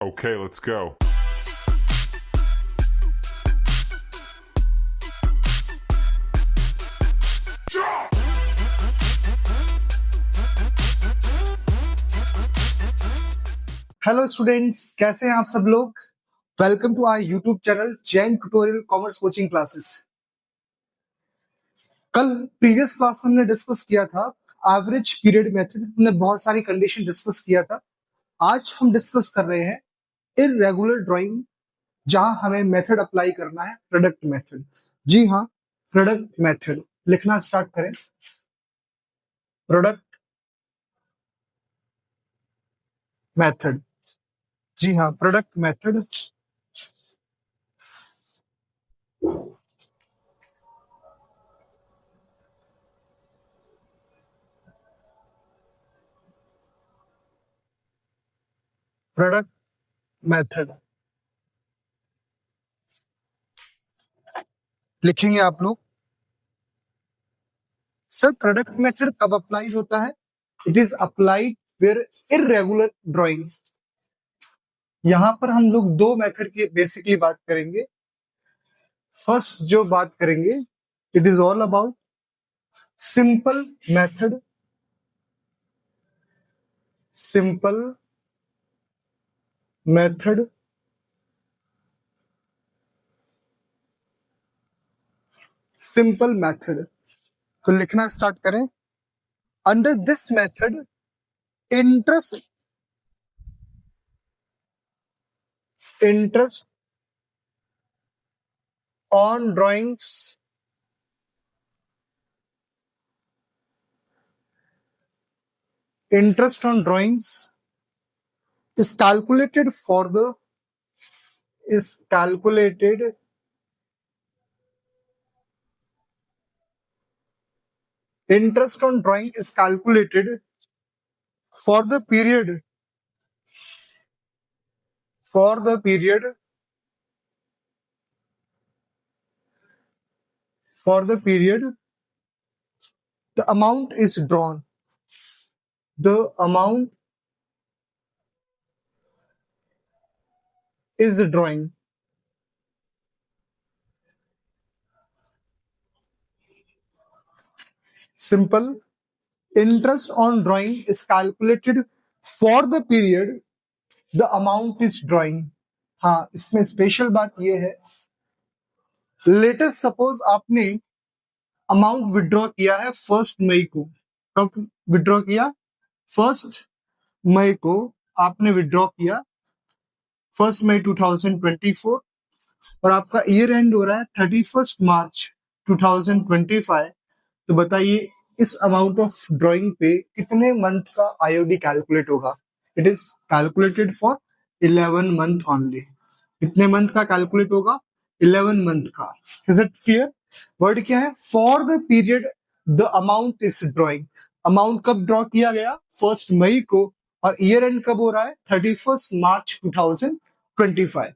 Okay, let's go. Hello students, कैसे हैं आप सब लोग। Welcome to our YouTube channel Jain tutorial commerce coaching classes. कल प्रीवियस क्लास में हमने डिस्कस किया था एवरेज पीरियड मेथड। हमने बहुत सारी कंडीशन डिस्कस किया था। आज हम डिस्कस कर रहे हैं इररेगुलर ड्राइंग, जहां हमें मेथड अप्लाई करना है प्रोडक्ट मेथड। जी हाँ, प्रोडक्ट मेथड लिखना स्टार्ट करें। प्रोडक्ट मेथड, जी हाँ, प्रोडक्ट मेथड। प्रोडक्ट मेथड लिखेंगे आप लोग। सर, प्रोडक्ट मेथड कब अप्लाई होता है? It is applied where irregular drawing. यहां पर हम लोग दो मेथड की बेसिकली बात करेंगे। फर्स्ट जो बात करेंगे, it is all about simple method. Simple method, simple method. तो लिखना स्टार्ट करें। Under this method interest on drawings interest on drawings is calculated interest on drawing is calculated for the period the amount is drawn. The amount is drawing. Simple. Interest on drawing is calculated for the period the amount is drawing. हाँ, इसमें special बात ये है, latest suppose आपने amount withdraw किया है 1 मई को। कब विड्रॉ किया? 1 मई को आपने विड्रॉ किया, 1 मई 2024, और आपका ईयर एंड हो रहा है 31 मार्च 2025। तो बताइए इस अमाउंट ऑफ ड्राइंग पे कितने मंथ का आईओडी कैलकुलेट होगा? It is calculated for 11 month only. कितने मंथ का कैलकुलेट होगा? 11 मंथ का। Is it clear? वर्ड क्या है? For the period the amount is drawing. Amount कब ड्रॉ किया गया? 1 मई को, और ईयर एंड कब हो रहा है? 31 मार्च 2025।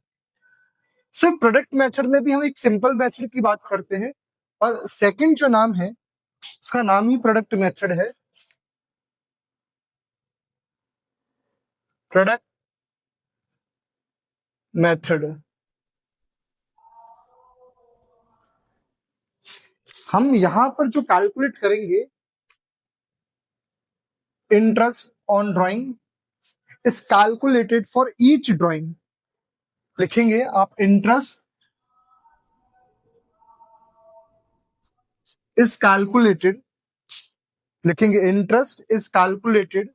सिर्फ प्रोडक्ट मेथड में भी हम एक सिंपल मेथड की बात करते हैं, और सेकंड जो नाम है उसका नाम ही प्रोडक्ट मेथड है। Product method. हम यहां पर जो कैलकुलेट करेंगे, interest on drawing is calculated for each drawing. लिखेंगे आप, इंटरेस्ट इज कैलकुलेटेड, लिखेंगे interest is calculated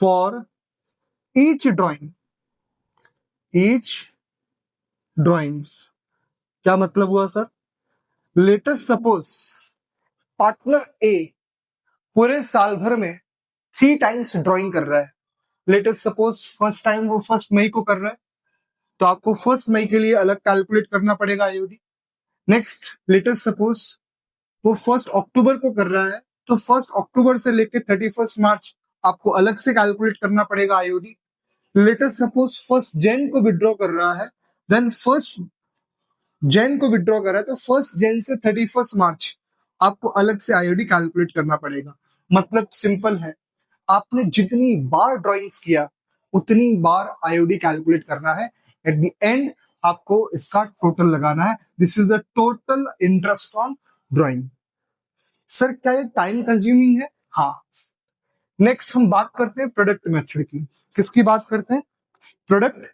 for each drawing. Each drawings क्या मतलब हुआ सर? लेटेस्ट सपोज पार्टनर ए पूरे साल भर में 3 टाइम्स ड्राइंग कर रहा है। लेटेस्ट सपोज फर्स्ट टाइम वो 1 मई को कर रहा है, तो आपको 1 मई के लिए अलग कैलकुलेट करना पड़ेगा आईओडी। नेक्स्ट, लेटेस्ट सपोज वो 1 अक्टूबर को कर रहा है, तो 1 अक्टूबर से लेके 31 मार्च आपको अलग से कैलकुलेट करना पड़ेगा आईओडी। लेटेस्ट सपोज 1 जैन को विड्रॉ कर रहा है, देन 1 जैन को विड्रॉ कर रहा है, तो 1 जैन से 31 मार्च आपको अलग से आईओडी कैलकुलेट करना पड़ेगा। मतलब सिंपल है, आपने जितनी बार ड्राइंग्स किया उतनी बार आईओडी कैलकुलेट करना है। एट द एंड आपको इसका टोटल लगाना है। This is the total interest on drawing. Sir क्या ये टाइम कंज्यूमिंग है? हाँ। नेक्स्ट हम बात करते हैं प्रोडक्ट मेथड की। किसकी बात करते हैं? प्रोडक्ट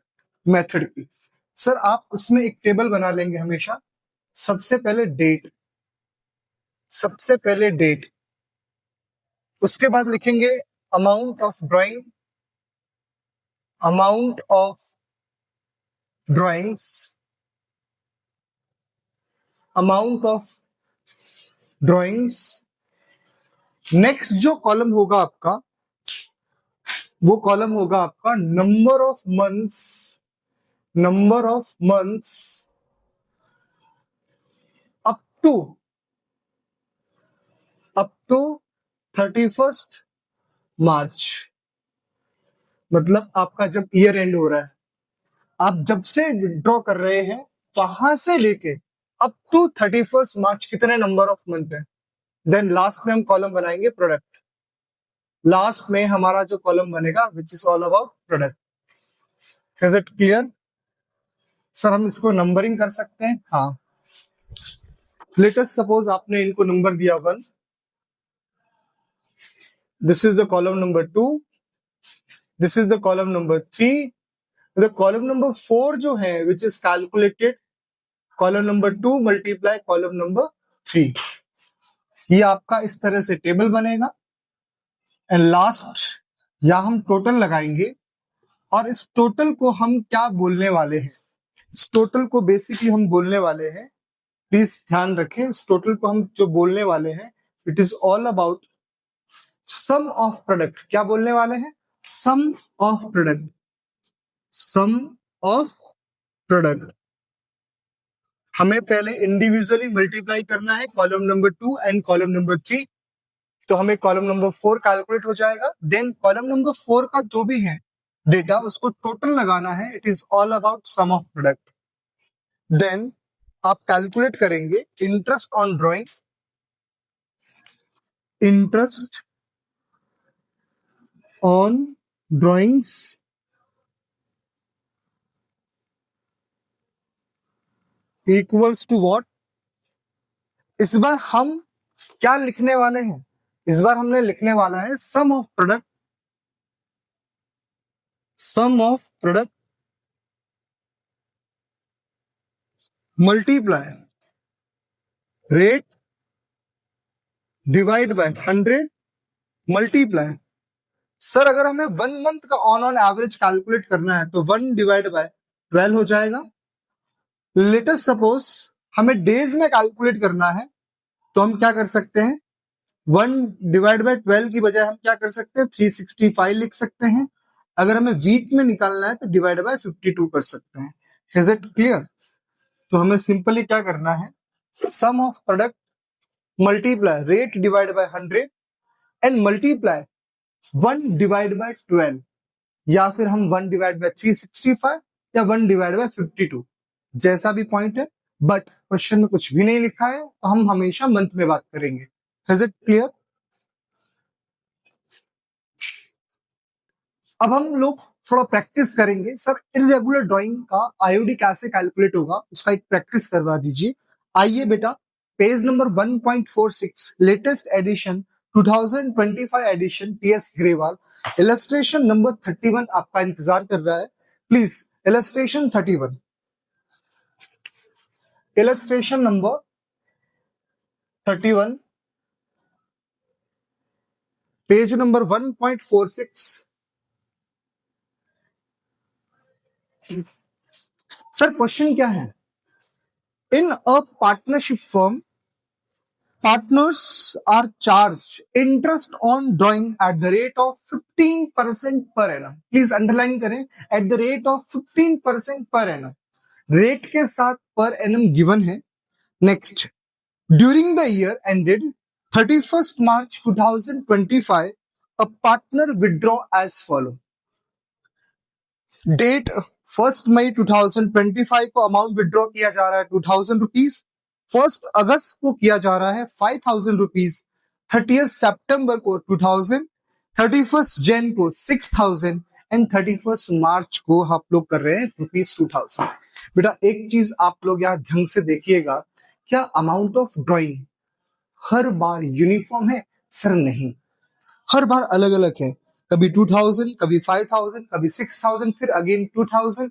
मेथड की। सर आप उसमें एक टेबल बना लेंगे हमेशा। सबसे पहले डेट, सबसे पहले डेट, उसके बाद लिखेंगे amount of drawing, amount of drawings, amount of drawings. Next जो कॉलम होगा आपका, वो कॉलम होगा आपका number of months, number of months up to 31st March. मतलब आपका जब ईयर एंड हो रहा है, आप जब से विड्रॉ कर रहे हैं वहां से लेके अप टू 31st मार्च कितने नंबर ऑफ मंथ है। देन लास्ट में हम कॉलम बनाएंगे प्रोडक्ट। लास्ट में हमारा जो कॉलम बनेगा which is all about product. Is it clear? Sir हम इसको नंबरिंग कर सकते हैं? हाँ। लेटेस्ट सपोज आपने इनको नंबर दिया 1, this is the column number 2, this is the column number 3, the column number 4 जो है which is calculated column number 2 multiply column number 3। ये आपका इस तरह से टेबल बनेगा। एंड लास्ट या हम टोटल लगाएंगे, और इस टोटल को हम क्या बोलने वाले हैं? इस टोटल को बेसिकली हम बोलने वाले हैं, प्लीज ध्यान रखें, इस टोटल को हम जो बोलने वाले हैं it is all about sum of product. क्या बोलने वाले हैं? Sum of product, sum of product. हमें पहले इंडिविजुअली मल्टीप्लाई करना है column number 2 and column number 3, तो हमें कॉलम नंबर 4 कैलकुलेट हो जाएगा। देन कॉलम नंबर 4 का जो भी है डेटा उसको टोटल लगाना है। It is all about sum of product. Then आप कैलकुलेट करेंगे interest on drawing, interest on drawings equals to what. इस बार हम क्या लिखने वाले हैं? इस बार हमने लिखने वाला है sum of product, sum of product multiply rate divide by 100 multiply. Sir अगर हमें 1 मंथ का ऑन एवरेज कैलकुलेट करना है तो 1 डिवाइड बाय 12 हो जाएगा। लेटेस्ट सपोज हमें डेज में कैलकुलेट करना है तो हम क्या कर सकते हैं, 1 डिवाइड बाय 12 की बजाय हम क्या कर सकते हैं 365 लिख सकते हैं। अगर हमें वीक में निकालना है तो डिवाइड बाय 52 कर सकते हैं। Is it clear? तो हमें सिंपली क्या करना है, sum of product multiply rate divide by 100 and multiply 1 divide by 12, या फिर हम 1 डिवाइड बाय 365 या 1 डिवाइड बाय 52, जैसा भी पॉइंट है। बट क्वेश्चन में कुछ भी नहीं लिखा है तो हम हमेशा मंथ में बात करेंगे। Is it clear? अब हम लोग थोड़ा प्रैक्टिस करेंगे। सर इरेगुलर ड्राइंग का आईओडी कैसे कैलकुलेट होगा उसका एक प्रैक्टिस करवा दीजिए। आइए बेटा, page number 1.46 latest edition 2025 edition TS Grewal, illustration number 31 आपका इंतजार कर रहा है। Please illustration 31, illustration number 31, page number 1.46। Sir question क्या है? In a partnership firm partners are charged interest on drawing at the rate of 15% per annum. Please underline करें, at the rate of 15% per annum. Rate के साथ per annum given है। Next, during the year ended 31st March 2025, a partner withdraw as follow. Date 1st मई 2025 को amount withdraw किया जा रहा है 2000 rupees. 1st अगस्त को किया जा रहा है 5000 रुपीज। 30th सितंबर को 2000, 31st जैन को 6000 एंड 31st मार्च को आप लोग कर रहे हैं ₹2000। बेटा एक चीज आप लोग यहाँ ढंग से देखिएगा, क्या amount of drawing her bar uniform है? सर नहीं, हर बार अलग अलग है। कभी 2000, कभी 5000, कभी 6000, फिर अगेन 2000,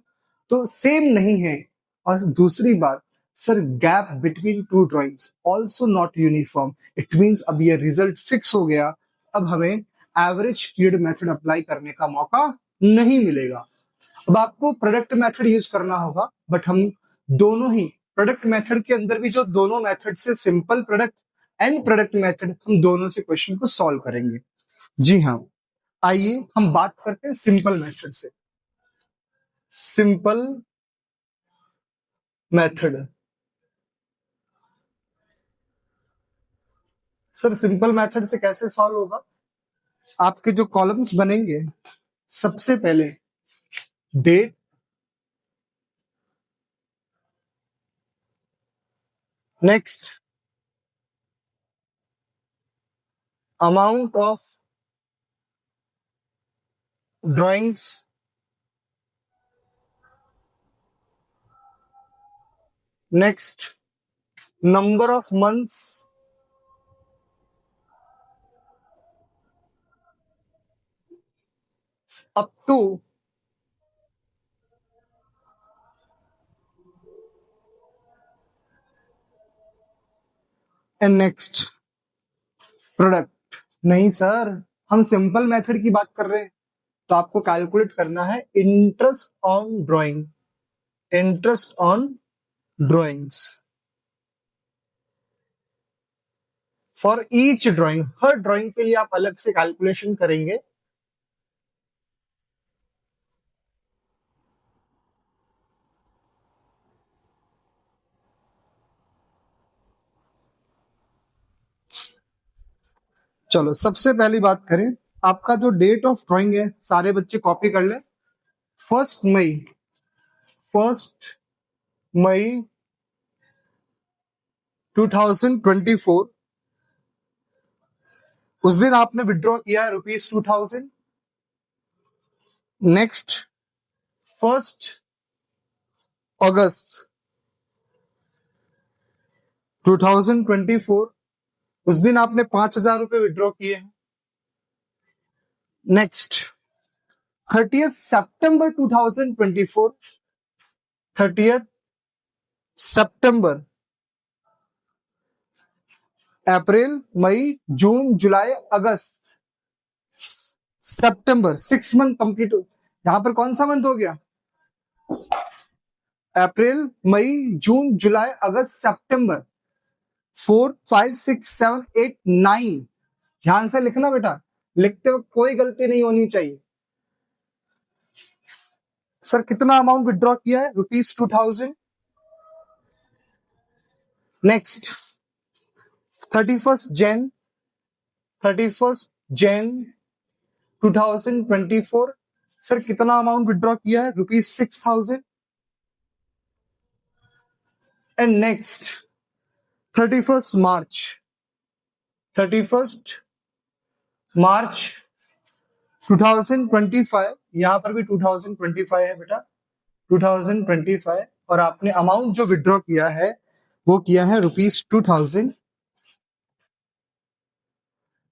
तो सेम नहीं है। और दूसरी बात sir, gap between two drawings also not uniform. It means अब ये रिजल्ट फिक्स हो गया, अब हमें एवरेज पीरियड मेथड अप्लाई करने का मौका नहीं मिलेगा। अब आपको प्रोडक्ट मेथड यूज करना होगा, बट हम दोनों ही प्रोडक्ट मेथड के अंदर भी जो दोनों मेथड से simple product and product method, हम दोनों से क्वेश्चन को सॉल्व करेंगे। जी हाँ, आइए हम बात करते हैं सिंपल मेथड से। Simple method, sir simple method से कैसे सॉल्व होगा? आपके जो कॉलम्स बनेंगे, सबसे पहले date, next amount of drawings, next number of months, up to and next product. नहीं सर, हम सिंपल मेथड की बात कर रहे हैं, तो आपको कैलकुलेट करना है interest on drawing, interest on drawings for each drawing. Her drawing के लिए आप अलग से कैलकुलेशन करेंगे। चलो सबसे पहली बात करें, आपका जो डेट ऑफ ड्राइंग है, सारे बच्चे कॉपी कर ले। 1 मई, 1 मई 2024, उस दिन आपने विड्रॉ किया है ₹2000। नेक्स्ट 1 अगस्त 2024, उस दिन आपने ₹5000 विड्रॉ किए हैं। नेक्स्ट 30th सितंबर 2024, 30th सितंबर, अप्रैल, मई, जून, जुलाई, अगस्त, सितंबर, 6 मंथ कंप्लीट हो। यहां पर कौन सा मंथ हो गया? अप्रैल, मई, जून, जुलाई, अगस्त, सितंबर। 4, 5, 6, 7, 8, 9। ध्यान से लिखना बेटा, लिखते वक्त कोई गलती नहीं होनी चाहिए। सर कितना अमाउंट विड्रॉ किया है? ₹2000। नेक्स्ट 31st जैन 2024, सर कितना अमाउंट विड्रॉ किया है? ₹6000। एंड नेक्स्ट 31st मार्च 2025, यहां पर भी 2025 है बेटा, 2025, और आपने अमाउंट जो विड्रॉ किया है वो किया है ₹2000।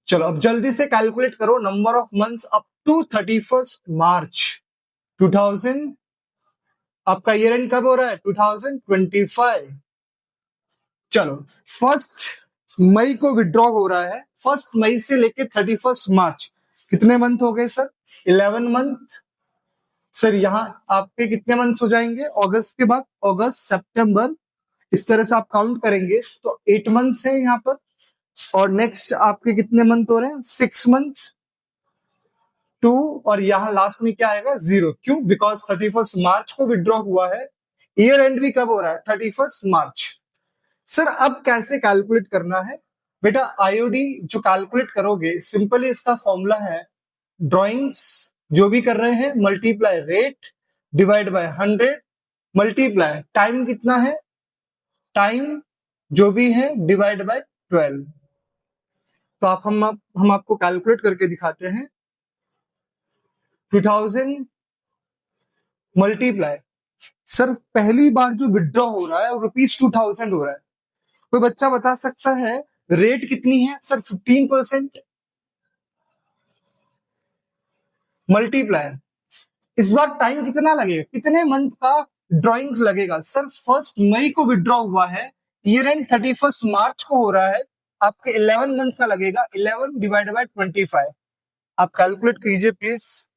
चलो अब जल्दी से कैलकुलेट करो number of months up to 31st March 2000। आपका ईयर एंड कब हो रहा है? 2025। चलो 1 मई को विड्रॉ हो रहा है, 1 मई से लेके 31st मार्च, कितने मंथ हो गए सर? 11 मंथ। सर यहाँ आपके कितने मंथ्स हो जाएंगे अगस्त के बाद? अगस्त, सितंबर, इस तरह से आप काउंट करेंगे तो 8 मंथ्स है यहाँ पर। और नेक्स्ट आपके कितने मंथ हो रहे हैं? 6 मंथ, 2, और यहाँ लास्ट में क्या आएगा? 0। क्यों? बिकॉज 31st मार्च को विड्रॉ हुआ है। ईयर एंड भी कब हो रहा है? 31st मार्च। सर अब कैसे कैलकुलेट करना है बेटा? आईओडी जो कैलकुलेट करोगे, सिंपली इसका फॉर्मूला है, ड्राइंग्स जो भी कर रहे हैं multiply rate divide by 100 multiply time, कितना है टाइम जो भी है, डिवाइड बाय 12। तो हम आपको कैलकुलेट करके दिखाते हैं। 2000 मल्टीप्लाई, सर पहली बार जो विड्रॉ हो रहा है ₹2000 हो रहा है। कोई बच्चा बता सकता है रेट कितनी है? सर 15%। मल्टीप्लाई, इस बार टाइम कितना लगेगा, कितने मंथ का ड्राइंग्स लगेगा? सर 1 मई को विड्रॉ हुआ है, ईयर एंड 31 मार्च को हो रहा है, आपके 11 मंथ का लगेगा। 11 डिवाइड बाय 25, आप कैलकुलेट कीजिए please.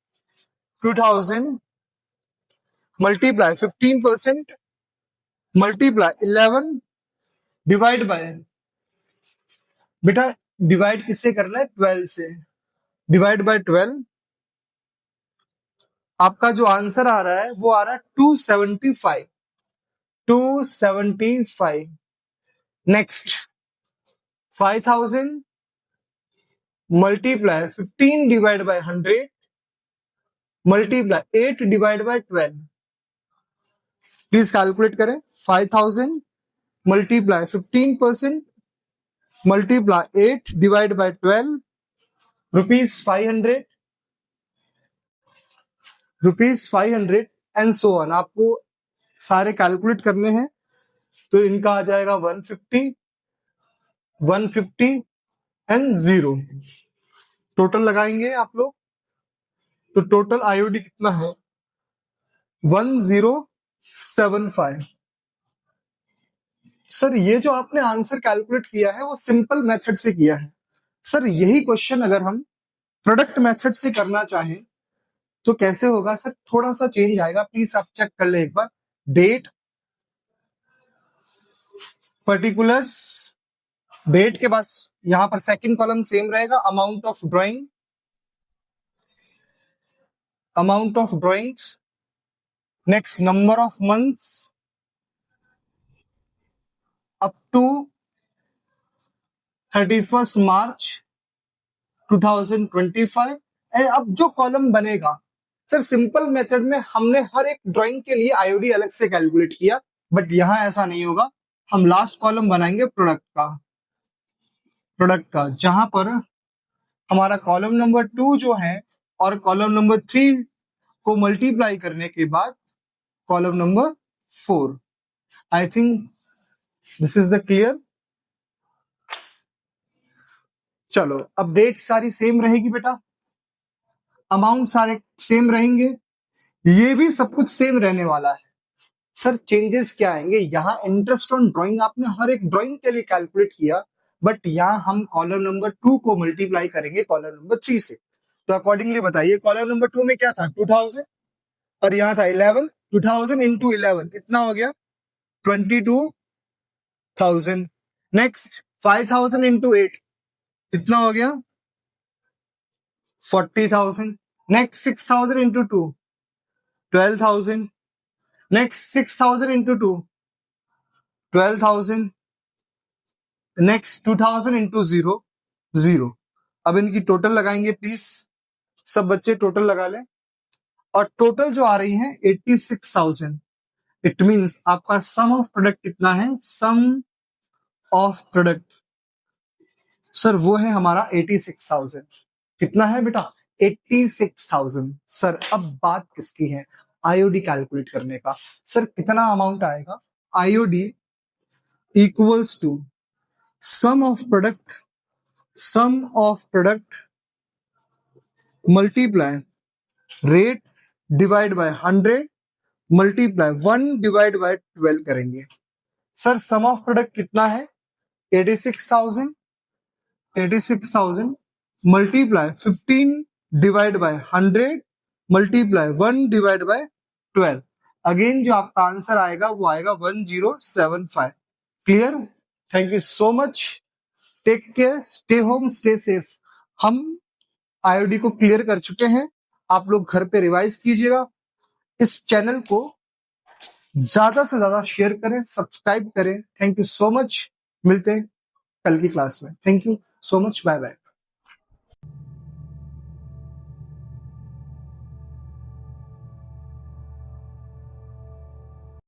2000 multiply 15% multiply 11 divide by, बेटा डिवाइड किससे करना है? 12 से। डिवाइड बाय 12, आपका जो आंसर आ रहा है वो आ रहा है 275। 275। Next 5000 multiply 15 divide by 100 multiply 8 divide by 12, please calculate करें। 5000 multiply 15% multiply 8 divide by 12, ₹500 and so on. आपको सारे कैलकुलेट करने हैं, तो इनका आ जाएगा 150 एंड 0। टोटल लगाएंगे आप लोग, तो टोटल आईओडी कितना है? 1075। सर ये जो आपने आंसर कैलकुलेट किया है वो सिंपल मेथड से किया है। सर यही क्वेश्चन अगर हम प्रोडक्ट मेथड से करना चाहें तो कैसे होगा? सर थोड़ा सा चेंज आएगा, प्लीज आप चेक कर ले एक बार। डेट, पर्टिकुलर्स, डेट के बाद यहां पर सेकंड कॉलम सेम रहेगा, amount of drawings, next number of months up to 31 March 2025। अब जो कॉलम बनेगा, सर सिंपल मेथड में हमने हर एक ड्राइंग के लिए आईओडी अलग से कैलकुलेट किया, बट यहां ऐसा नहीं होगा। हम लास्ट कॉलम बनाएंगे प्रोडक्ट का, जहां पर हमारा कॉलम नंबर 2 जो है और कॉलम नंबर 3 को मल्टीप्लाई करने के बाद column number 4। I think this is the clear. चलो अब डेट सारी सेम रहेगी बेटा, अमाउंट सारे सेम रहेंगे, ये भी सब कुछ सेम रहने वाला है। सर चेंजेस क्या आएंगे? यहाँ इंटरेस्ट ऑन ड्राइंग आपने हर एक ड्राइंग के लिए कैलकुलेट किया, बट यहाँ हम कॉलम नंबर 2 को मल्टीप्लाई करेंगे कॉलम नंबर 3 से। तो अकॉर्डिंगली बताइए, कॉलम नंबर 2 में क्या था? 2000 और यहाँ था 11। 2000 इंटू 11 कितना हो गया? 22,000। नेक्स्ट 5000 इंटू 8 कितना हो गया? 40,000। Next 6000 into 2 12,000। Next 6000 into 2 12,000। Next 2000 into 0। अब इनकी टोटल लगाएंगे प्लीज, सब बच्चे टोटल लगा लें, और टोटल जो आ रही है 86,000। इट मींस आपका सम ऑफ प्रोडक्ट कितना है? सम ऑफ प्रोडक्ट सर वो है हमारा 86,000। कितना है बेटा? 86,000। सर अब बात किसकी है? आईओडी कैलकुलेट करने का। सर कितना अमाउंट आएगा? IOD equals to sum of product multiply rate divide by 100 multiply 1 divide by 12 करेंगे। सर सम ऑफ प्रोडक्ट कितना है? 86,000 multiply 15 divide by 100 multiply 1 divide by 12। Again जो आपका आंसर आएगा वो आएगा 1075। Clear? Thank you so much, take care, stay home, stay safe. हम IOD को क्लियर कर चुके हैं, आप लोग घर पे रिवाइज कीजिएगा। इस चैनल को ज्यादा से ज्यादा शेयर करें, सब्सक्राइब करें। थैंक यू सो मच, मिलते हैं कल की क्लास में। Thank you so much, bye bye.